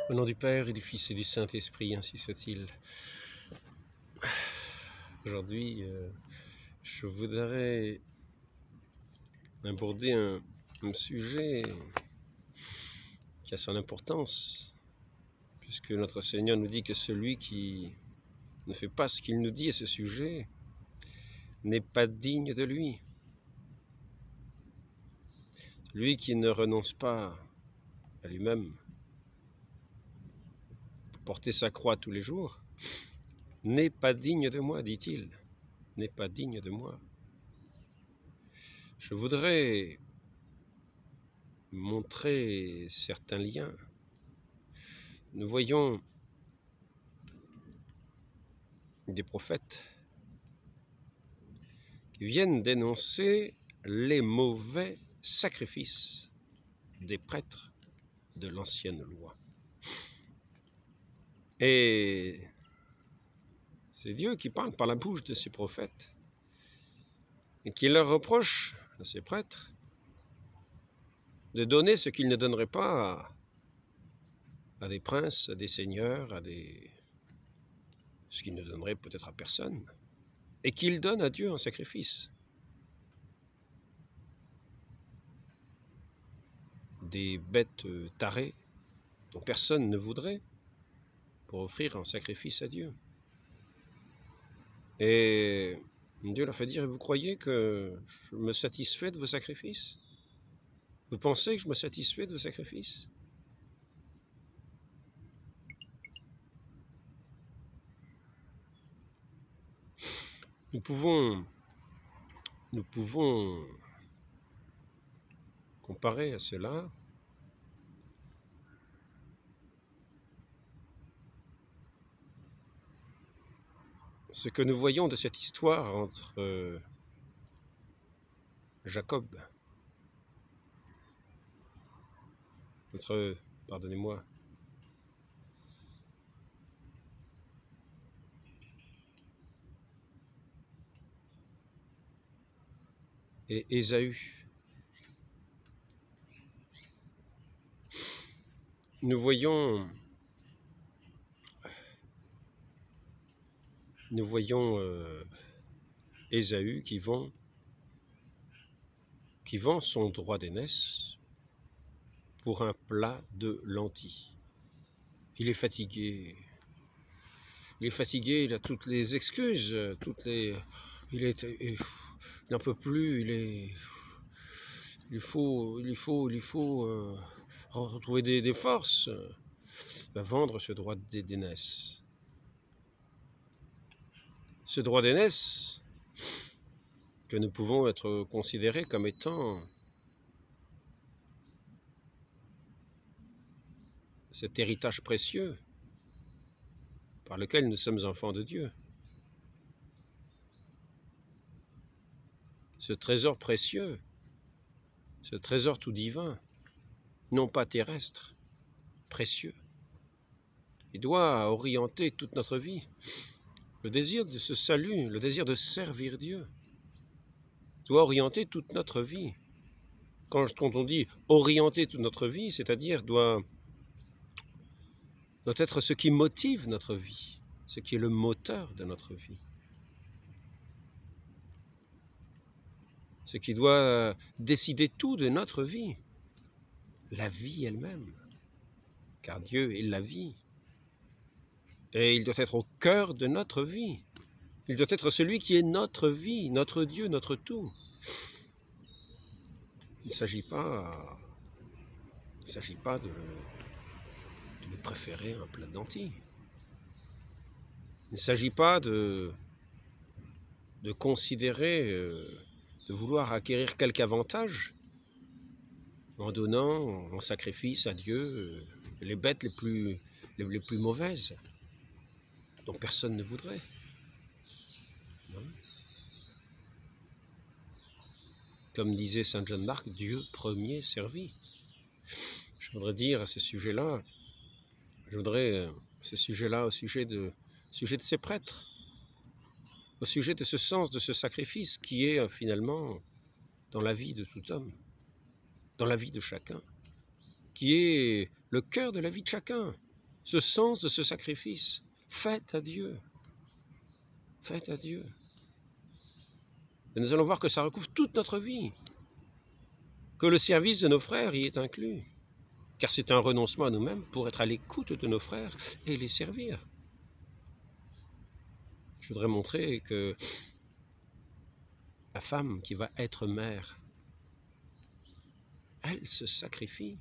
Au nom du Père et du Fils et du Saint-Esprit, ainsi soit-il. Aujourd'hui, je voudrais aborder un sujet qui a son importance, puisque notre Seigneur nous dit que celui qui ne fait pas ce qu'il nous dit à ce sujet n'est pas digne de lui. Lui qui ne renonce pas à lui-même pour porter sa croix tous les jours n'est pas digne de moi, dit-il, n'est pas digne de moi. Je voudrais montrer certains liens. Nous voyons des prophètes qui viennent dénoncer les mauvais sacrifices des prêtres de l'ancienne loi. Et c'est Dieu qui parle par la bouche de ces prophètes et qui leur reproche à ces prêtres de donner ce qu'ils ne donneraient pas à des princes, à des seigneurs, ce qu'ils ne donneraient peut-être à personne, et qu'ils donnent à Dieu en sacrifice. Des bêtes tarées dont personne ne voudrait pour offrir un sacrifice à Dieu. Et Dieu leur fait dire, vous croyez que je me satisfais de vos sacrifices? Vous pensez que je me satisfais de vos sacrifices? Nous pouvons comparer à cela ce que nous voyons de cette histoire entre Jacob, pardonnez-moi, et Ésaü. Nous voyons Ésaü qui vend son droit d'aînesse pour un plat de lentilles. Il est fatigué. Il a toutes les excuses, il n'en peut plus, il faut retrouver des forces. Il va vendre ce droit d'aînesse. Ce droit d'aînesse que nous pouvons être considérés comme étant cet héritage précieux par lequel nous sommes enfants de Dieu. Ce trésor précieux, ce trésor tout divin, non pas terrestre, précieux. Il doit orienter toute notre vie. Le désir de ce salut, le désir de servir Dieu, doit orienter toute notre vie. Quand on dit orienter toute notre vie, c'est-à-dire doit être ce qui motive notre vie, ce qui est le moteur de notre vie. Ce qui doit décider tout de notre vie, la vie elle-même, car Dieu est la vie. Et il doit être au cœur de notre vie. Il doit être celui qui est notre vie, notre Dieu, notre tout. Il ne s'agit pas de lui préférer un plat de lentilles. Il ne s'agit pas de considérer, de vouloir acquérir quelque avantage en donnant en sacrifice à Dieu les bêtes les plus mauvaises, dont personne ne voudrait. Non. Comme disait saint Jean de Marc, Dieu premier servi. Je voudrais dire à ce sujet-là, au sujet de ces prêtres, au sujet de ce sens de ce sacrifice qui est finalement dans la vie de tout homme, dans la vie de chacun, qui est le cœur de la vie de chacun. ce sens de ce sacrifice fait à Dieu. Fait à Dieu. Et nous allons voir que ça recouvre toute notre vie, que le service de nos frères y est inclus, car c'est un renoncement à nous-mêmes pour être à l'écoute de nos frères et les servir. Je voudrais montrer que la femme qui va être mère, elle se sacrifie.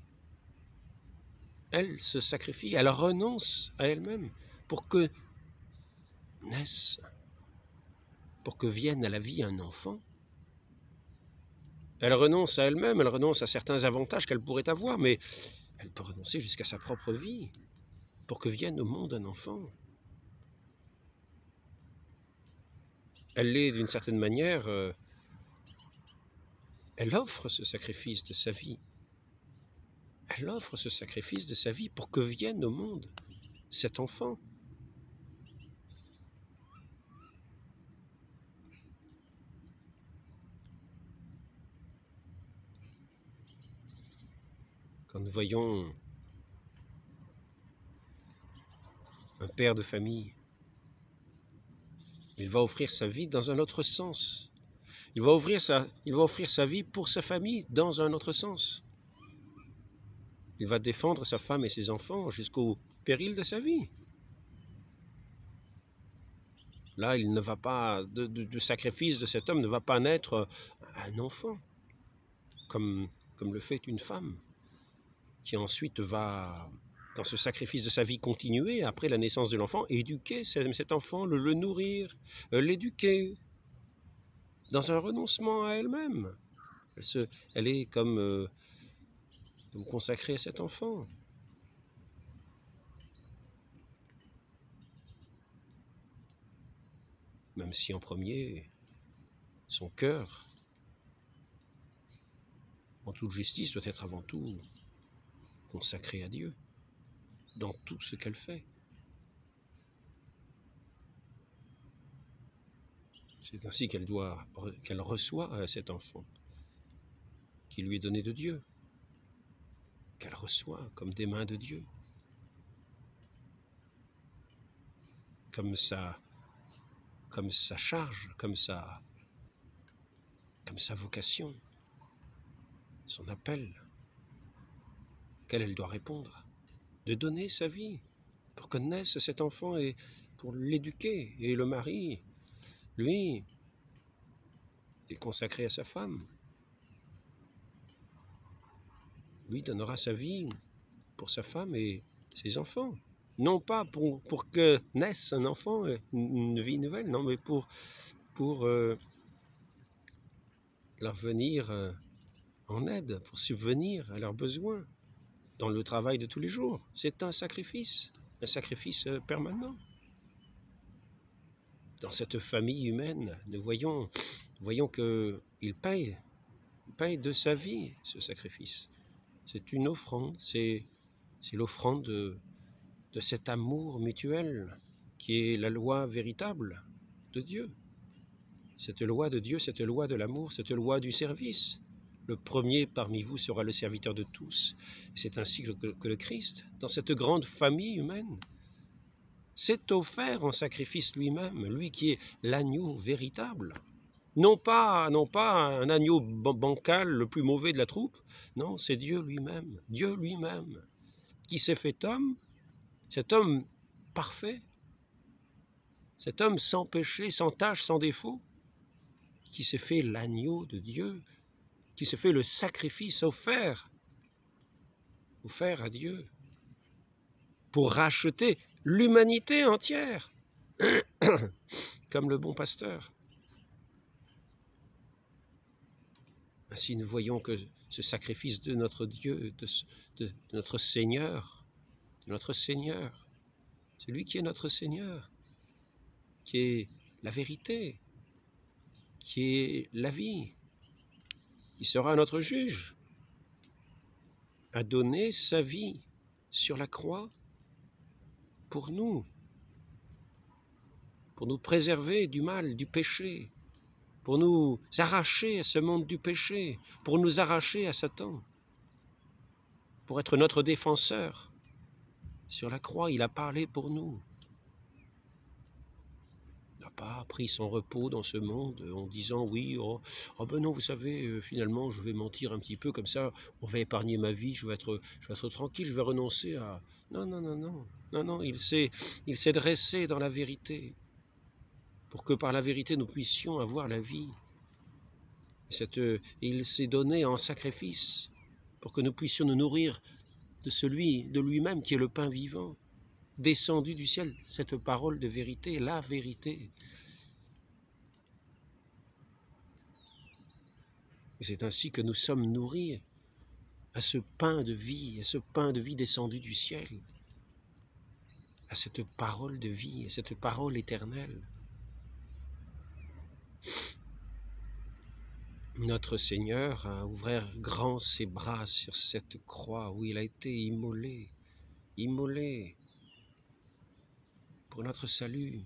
Elle se sacrifie, elle renonce à elle-même pour que naisse, pour que vienne à la vie un enfant. Elle renonce à elle-même, elle renonce à certains avantages qu'elle pourrait avoir, mais elle peut renoncer jusqu'à sa propre vie pour que vienne au monde un enfant. Elle l'est d'une certaine manière, elle offre ce sacrifice de sa vie. Elle offre ce sacrifice de sa vie pour que vienne au monde cet enfant. Quand nous voyons un père de famille, il va offrir sa vie dans un autre sens. Il va offrir sa vie pour sa famille dans un autre sens. Il va défendre sa femme et ses enfants jusqu'au péril de sa vie. Là, il ne va pas, du sacrifice de cet homme ne va pas naître un enfant, comme le fait une femme, qui ensuite va, dans ce sacrifice de sa vie, continuer, après la naissance de l'enfant, éduquer cet enfant, le nourrir, l'éduquer, dans un renoncement à elle-même. Elle est comme consacrée à cet enfant. Même si en premier, son cœur, en toute justice, doit être avant tout consacré à Dieu, dans tout ce qu'elle fait. C'est ainsi qu'elle reçoit cet enfant, qui lui est donné de Dieu, qu'elle reçoit comme des mains de Dieu, comme sa charge, comme sa vocation, son appel, auquel elle doit répondre, de donner sa vie pour que naisse cet enfant et pour l'éduquer. Et le mari, lui, est consacré à sa femme. Lui donnera sa vie pour sa femme et ses enfants. Non pas pour que naisse un enfant, une vie nouvelle, non, mais pour leur venir en aide, pour subvenir à leurs besoins dans le travail de tous les jours. C'est un sacrifice permanent. Dans cette famille humaine, nous voyons qu'il paye de sa vie ce sacrifice. C'est une offrande, c'est l'offrande de cet amour mutuel qui est la loi véritable de Dieu. Cette loi de Dieu, cette loi de l'amour, cette loi du service. Le premier parmi vous sera le serviteur de tous. C'est ainsi que le Christ, dans cette grande famille humaine, s'est offert en sacrifice lui-même, lui qui est l'agneau véritable. Non pas un agneau bancal, le plus mauvais de la troupe, non, c'est Dieu lui-même, qui s'est fait homme, cet homme parfait, cet homme sans péché, sans tache, sans défaut, qui s'est fait l'agneau de Dieu, qui s'est fait le sacrifice offert à Dieu, pour racheter l'humanité entière, comme le bon pasteur. Ainsi nous voyons que ce sacrifice de notre Dieu, de notre Seigneur, c'est lui qui est notre Seigneur, qui est la vérité, qui est la vie, qui sera notre juge, a donné sa vie sur la croix pour nous préserver du mal, du péché, pour nous arracher à ce monde du péché, pour nous arracher à Satan, pour être notre défenseur. Sur la croix, il a parlé pour nous. Il n'a pas pris son repos dans ce monde en disant oui, oh ben non, vous savez, finalement je vais mentir un petit peu, comme ça on va épargner ma vie, je vais être tranquille, je vais renoncer à... Non, non, non, non, non, non, il s'est dressé dans la vérité, pour que par la vérité nous puissions avoir la vie. Il s'est donné en sacrifice, pour que nous puissions nous nourrir de lui-même qui est le pain vivant, descendu du ciel, cette parole de vérité, la vérité. Et c'est ainsi que nous sommes nourris à ce pain de vie, descendu du ciel, à cette parole de vie, à cette parole éternelle. Notre Seigneur a ouvert grand ses bras sur cette croix où il a été immolé pour notre salut,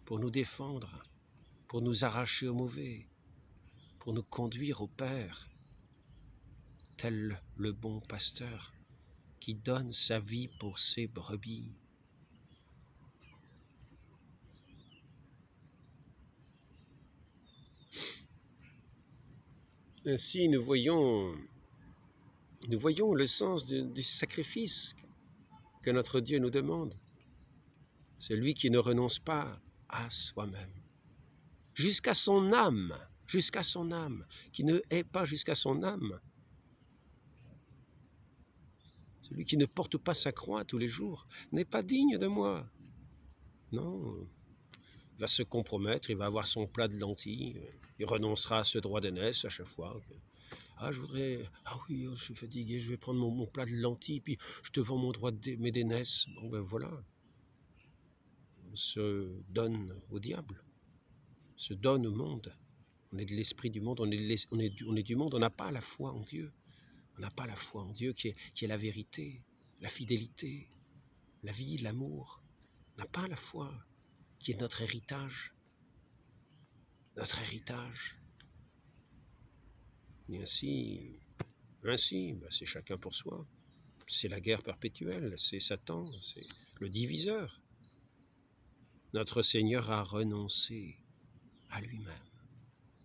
pour nous défendre, pour nous arracher au mauvais, pour nous conduire au Père, tel le bon pasteur qui donne sa vie pour ses brebis. Ainsi, nous voyons le sens du sacrifice que notre Dieu nous demande. Celui qui ne renonce pas à soi-même, jusqu'à son âme, qui ne hait pas jusqu'à son âme. Celui qui ne porte pas sa croix tous les jours n'est pas digne de moi. Non, il va se compromettre, il va avoir son plat de lentilles, il renoncera à ce droit d'aînesse à chaque fois. Ah oui, je suis fatigué, je vais prendre mon plat de lentilles, puis je te vends mon droit mes d'aînesse. Bon ben voilà. On se donne au diable, on se donne au monde. On est de l'esprit du monde, on est du monde, on n'a pas la foi en Dieu. On n'a pas la foi en Dieu qui est la vérité, la fidélité, la vie, l'amour. On n'a pas la foi qui est notre héritage. Notre héritage. Et ainsi, c'est chacun pour soi. C'est la guerre perpétuelle, c'est Satan, c'est le diviseur. Notre Seigneur a renoncé à lui-même.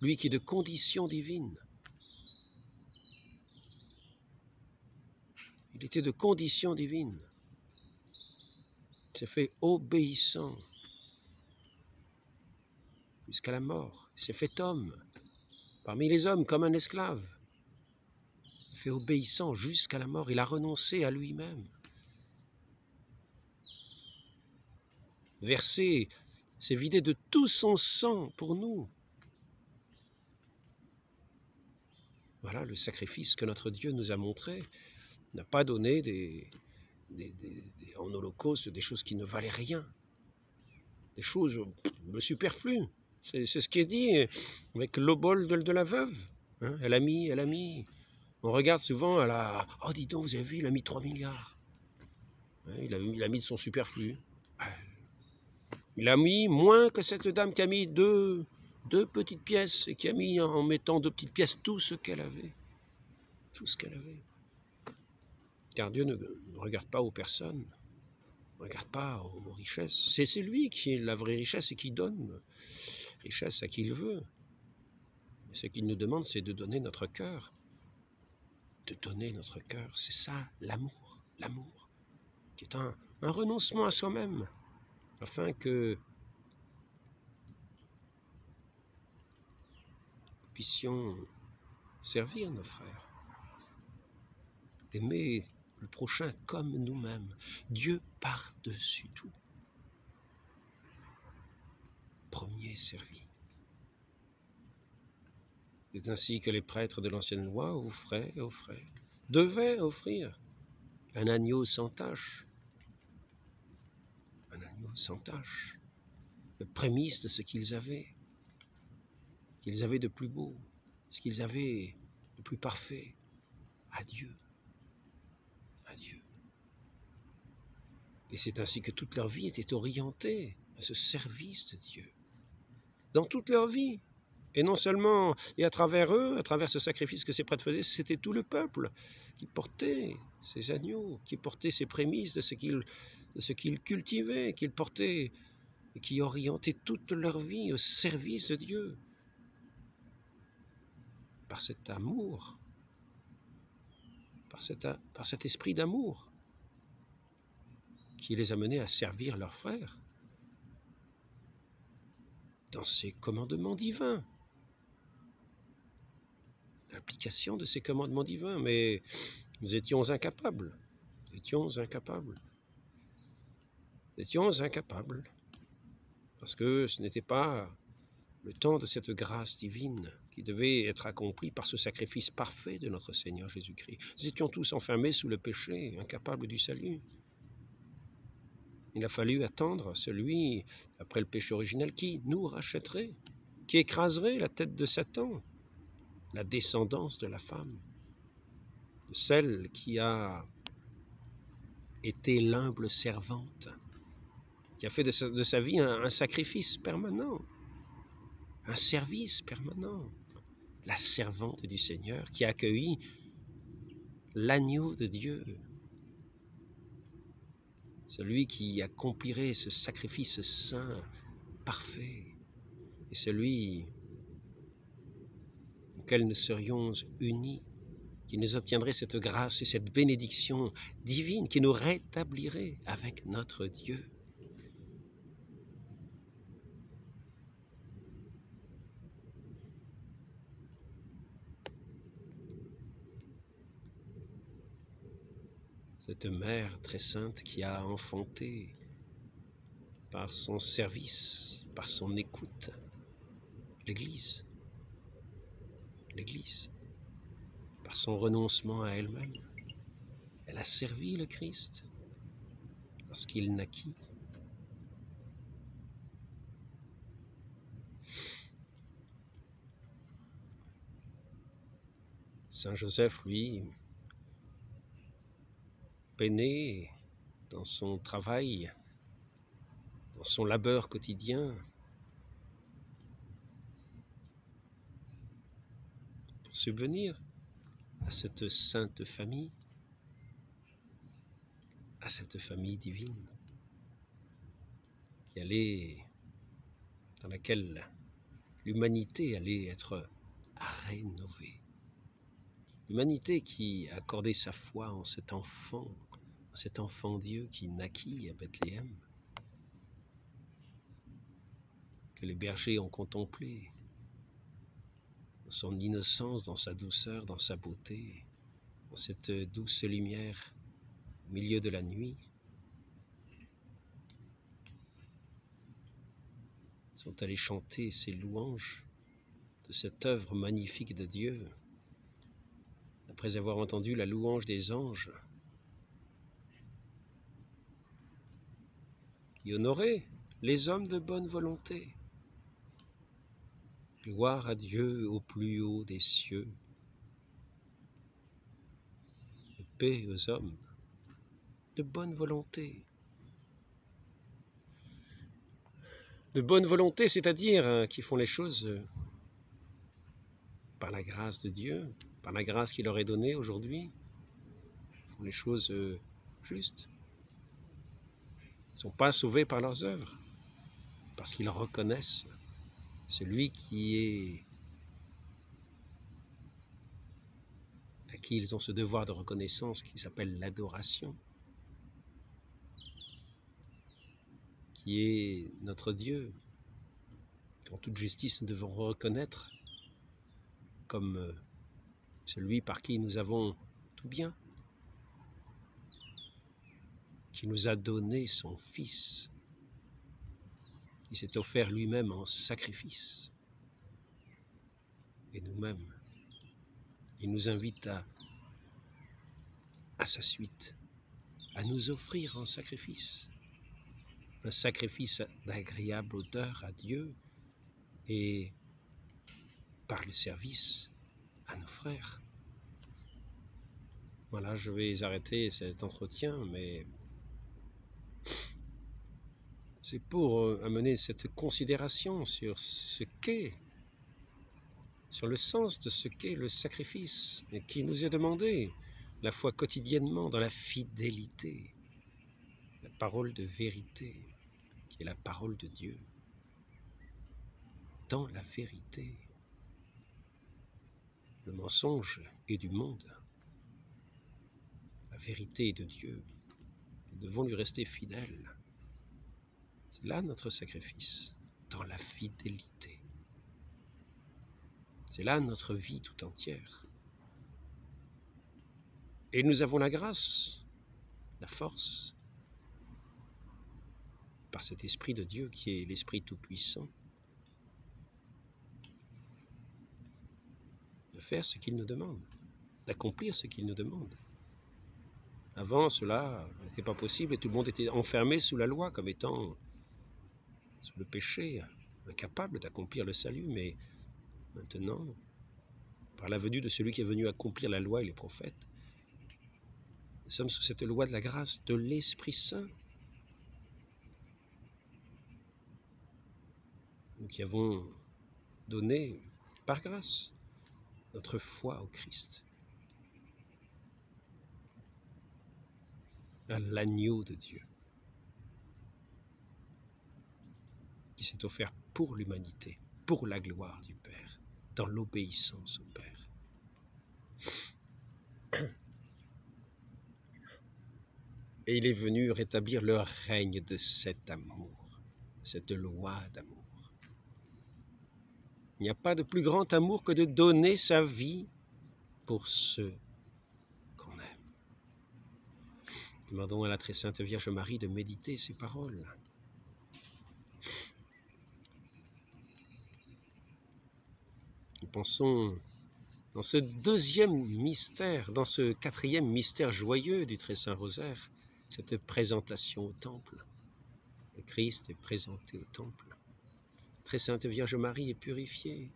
Lui qui est de condition divine. Il était de condition divine. Il s'est fait obéissant jusqu'à la mort. Il s'est fait homme, parmi les hommes, comme un esclave. Il s'est fait obéissant jusqu'à la mort. Il a renoncé à lui-même. Versé, s'est vidé de tout son sang pour nous. Voilà le sacrifice que notre Dieu nous a montré. Il n'a pas donné en holocauste des choses qui ne valaient rien. Des choses superflues. C'est ce qui est dit avec l'obol de la veuve. Hein, elle a mis. On regarde souvent, oh dis donc, vous avez vu, il a mis 3 milliards. Hein, il a mis de son superflu. Il a mis moins que cette dame qui a mis deux petites pièces et qui a mis en mettant 2 petites pièces tout ce qu'elle avait. Tout ce qu'elle avait. Car Dieu ne regarde pas aux personnes, ne regarde pas aux richesses. C'est lui qui est la vraie richesse et qui donne richesse à qui il veut. Mais ce qu'il nous demande, c'est de donner notre cœur. De donner notre cœur, c'est ça, l'amour. L'amour, qui est un renoncement à soi-même, afin que nous puissions servir nos frères, d'aimer le prochain comme nous-mêmes, Dieu par-dessus tout. Premier servi. C'est ainsi que les prêtres de l'ancienne loi devaient offrir un agneau sans tache. Un agneau sans tache. Le prémisse de ce qu'ils avaient de plus beau, ce qu'ils avaient de plus parfait, à Dieu. À Dieu. Et c'est ainsi que toute leur vie était orientée à ce service de Dieu. Dans toute leur vie. Et non seulement, et à travers eux, à travers ce sacrifice que ces prêtres faisaient, c'était tout le peuple qui portaient ces agneaux, qui portaient ces prémices de ce qu'ils cultivaient, qu'ils portaient et qui orientaient toute leur vie au service de Dieu. Par cet amour, par cet esprit d'amour qui les a menés à servir leurs frères dans ces commandements divins. L'application de ces commandements divins, mais nous étions incapables. Nous étions incapables. Nous étions incapables. Parce que ce n'était pas le temps de cette grâce divine qui devait être accomplie par ce sacrifice parfait de notre Seigneur Jésus-Christ. Nous étions tous enfermés sous le péché, incapables du salut. Il a fallu attendre celui, après le péché originel, qui nous rachèterait, qui écraserait la tête de Satan, la descendance de la femme, de celle qui a été l'humble servante, qui a fait de sa vie un sacrifice permanent, un service permanent, la servante du Seigneur qui a accueilli l'agneau de Dieu, celui qui accomplirait ce sacrifice saint, parfait, et celui auquel nous serions unis, qui nous obtiendrait cette grâce et cette bénédiction divine, qui nous rétablirait avec notre Dieu. Cette mère très sainte qui a enfanté par son service, par son écoute, l'Église, par son renoncement à elle-même, elle a servi le Christ lorsqu'il naquit. Saint Joseph, lui, peiné dans son travail, dans son labeur quotidien, pour subvenir à cette sainte famille, à cette famille divine, dans laquelle l'humanité allait être rénovée. L'humanité qui a accordé sa foi en cet enfant Dieu qui naquit à Bethléem, que les bergers ont contemplé, dans son innocence, dans sa douceur, dans sa beauté, dans cette douce lumière au milieu de la nuit, sont allés chanter ces louanges de cette œuvre magnifique de Dieu, après avoir entendu la louange des anges qui honoraient les hommes de bonne volonté. Gloire à Dieu au plus haut des cieux, et paix aux hommes de bonne volonté. De bonne volonté, c'est-à-dire qui font les choses par la grâce de Dieu, par la grâce qu'il leur est donnée aujourd'hui, font les choses justes. Ils ne sont pas sauvés par leurs œuvres, parce qu'ils reconnaissent celui à qui ils ont ce devoir de reconnaissance qui s'appelle l'adoration, qui est notre Dieu. En toute justice, nous devons reconnaître comme celui par qui nous avons tout bien, qui nous a donné son Fils, qui s'est offert lui-même en sacrifice. Et nous-mêmes, il nous invite à sa suite, à nous offrir en sacrifice, un sacrifice d'agréable odeur à Dieu et par le service à nos frères. Voilà, je vais arrêter cet entretien, mais c'est pour amener cette considération sur le sens de ce qu'est le sacrifice et qui nous est demandé la foi quotidiennement dans la fidélité, la parole de vérité, qui est la parole de Dieu, dans la vérité. Le mensonge est du monde, la vérité est de Dieu. Nous devons lui rester fidèles. C'est là notre sacrifice, dans la fidélité. C'est là notre vie tout entière. Et nous avons la grâce, la force, par cet Esprit de Dieu qui est l'Esprit Tout-Puissant, de faire ce qu'il nous demande, d'accomplir ce qu'il nous demande. Avant, cela n'était pas possible et tout le monde était enfermé sous la loi comme étant sous le péché, incapable d'accomplir le salut. Mais maintenant, par la venue de celui qui est venu accomplir la loi et les prophètes, nous sommes sous cette loi de la grâce de l'Esprit Saint. Nous qui avons donné, par grâce, notre foi au Christ, à l'agneau de Dieu, qui s'est offert pour l'humanité, pour la gloire du Père, dans l'obéissance au Père. Et il est venu rétablir le règne de cet amour, cette loi d'amour. Il n'y a pas de plus grand amour que de donner sa vie pour ceux qu'on aime. Demandons à la très sainte Vierge Marie de méditer ces paroles. Nous pensons dans ce deuxième mystère, dans ce quatrième mystère joyeux du Très Saint Rosaire, cette présentation au temple. Le Christ est présenté au temple. Très Sainte Vierge Marie est purifiée,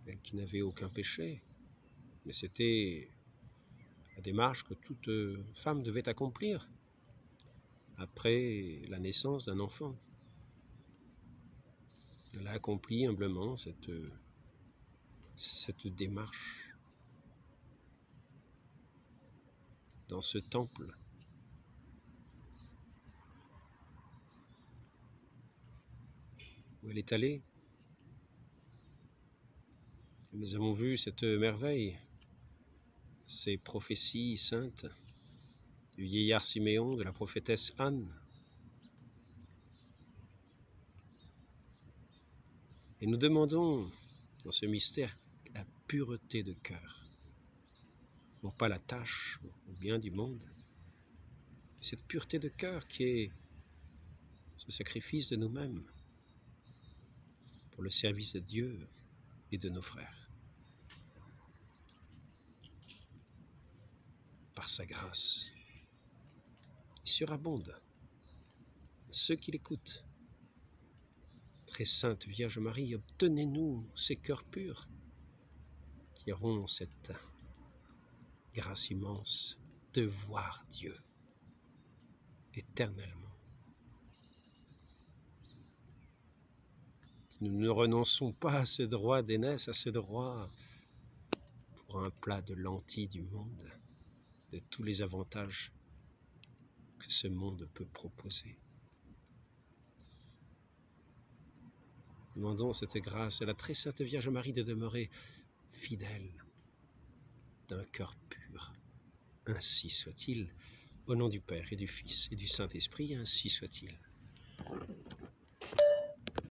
elle qui n'avait aucun péché, mais c'était la démarche que toute femme devait accomplir après la naissance d'un enfant. Elle a accompli humblement cette démarche dans ce temple. Où elle est allée. Nous avons vu cette merveille, ces prophéties saintes du vieillard Siméon, de la prophétesse Anne. Et nous demandons dans ce mystère la pureté de cœur, non pas la tâche ou bien du monde, mais cette pureté de cœur qui est ce sacrifice de nous-mêmes pour le service de Dieu et de nos frères. Par sa grâce, il surabonde ceux qui l'écoutent. Très Sainte Vierge Marie, obtenez-nous ces cœurs purs qui auront cette grâce immense de voir Dieu éternellement. Nous ne renonçons pas à ce droit d'aînesse, à ce droit pour un plat de lentilles du monde, de tous les avantages que ce monde peut proposer. Demandons cette grâce à la très sainte Vierge Marie de demeurer fidèle d'un cœur pur. Ainsi soit-il, au nom du Père et du Fils et du Saint-Esprit, ainsi soit-il.